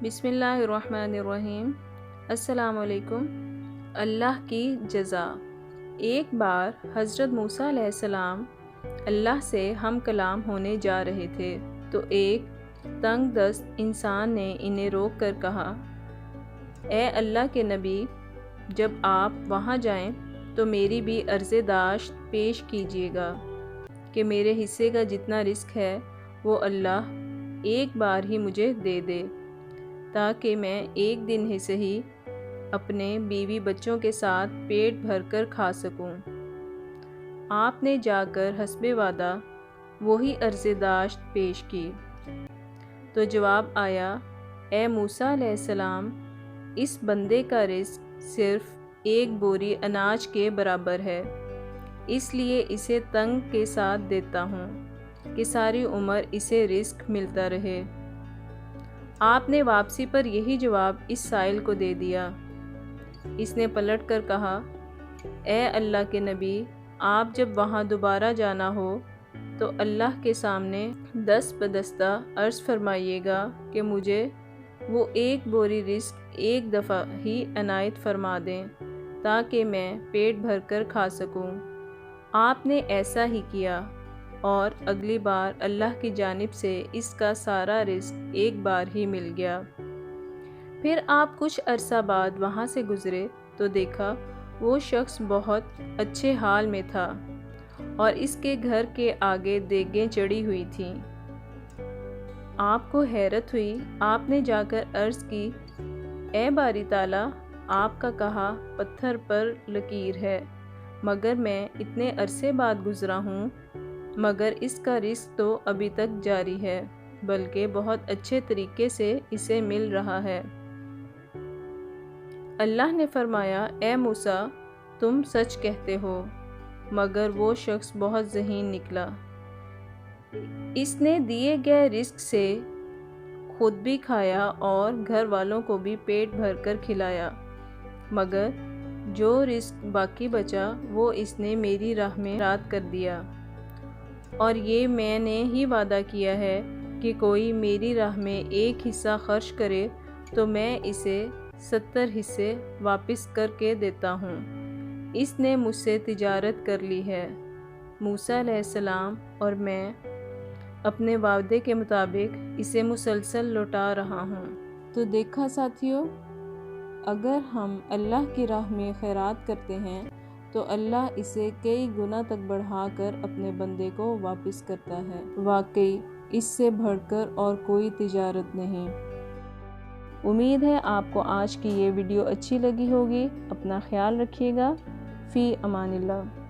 بسم اللہ الرحمن الرحیم۔ السلام علیکم۔ اللہ کی جزا۔ ایک بار حضرت موسیٰ علیہ السلام اللہ سے ہم کلام ہونے جا رہے تھے تو ایک تنگ دست انسان نے انہیں روک کر کہا، اے اللہ کے نبی، جب آپ وہاں جائیں تو میری بھی عرض داشت پیش کیجیے گا کہ میرے حصے کا جتنا رزق ہے وہ اللہ ایک بار ہی مجھے دے دے، تاکہ میں ایک دن ہی صحیح اپنے بیوی بچوں کے ساتھ پیٹ بھر کر کھا سکوں۔ آپ نے جا کر حسب وعدہ وہی عرض داشت پیش کی تو جواب آیا، اے موسیٰ علیہ السلام، اس بندے کا رزق صرف ایک بوری اناج کے برابر ہے، اس لیے اسے تنگ کے ساتھ دیتا ہوں کہ ساری عمر اسے رزق ملتا رہے۔ آپ نے واپسی پر یہی جواب اس سائل کو دے دیا۔ اس نے پلٹ کر کہا، اے اللہ کے نبی، آپ جب وہاں دوبارہ جانا ہو تو اللہ کے سامنے دست بدستہ عرض فرمائیے گا کہ مجھے وہ ایک بوری رزق ایک دفعہ ہی عنایت فرما دیں تاکہ میں پیٹ بھر کر کھا سکوں۔ آپ نے ایسا ہی کیا اور اگلی بار اللہ کی جانب سے اس کا سارا رزق ایک بار ہی مل گیا۔ پھر آپ کچھ عرصہ بعد وہاں سے گزرے تو دیکھا وہ شخص بہت اچھے حال میں تھا اور اس کے گھر کے آگے دیگیں چڑھی ہوئی تھیں۔ آپ کو حیرت ہوئی۔ آپ نے جا کر عرض کی، اے باری تعالیٰ، آپ کا کہا پتھر پر لکیر ہے، مگر میں اتنے عرصے بعد گزرا ہوں مگر اس کا رزق تو ابھی تک جاری ہے، بلکہ بہت اچھے طریقے سے اسے مل رہا ہے۔ اللہ نے فرمایا، اے موسیٰ، تم سچ کہتے ہو، مگر وہ شخص بہت ذہین نکلا۔ اس نے دیے گئے رزق سے خود بھی کھایا اور گھر والوں کو بھی پیٹ بھر کر کھلایا، مگر جو رزق باقی بچا وہ اس نے میری راہ میں خیرات کر دیا، اور یہ میں نے ہی وعدہ کیا ہے کہ کوئی میری راہ میں ایک حصہ خرچ کرے تو میں اسے 70 حصے واپس کر کے دیتا ہوں۔ اس نے مجھ سے تجارت کر لی ہے۔ موسیٰ علیہ السلام اور میں اپنے وعدے کے مطابق اسے مسلسل لوٹا رہا ہوں۔ تو دیکھا ساتھیو، اگر ہم اللہ کی راہ میں خیرات کرتے ہیں تو اللہ اسے کئی گنا تک بڑھا کر اپنے بندے کو واپس کرتا ہے۔ واقعی اس سے بڑھ کر اور کوئی تجارت نہیں۔ امید ہے آپ کو آج کی یہ ویڈیو اچھی لگی ہوگی۔ اپنا خیال رکھیے گا۔ فی امان اللہ۔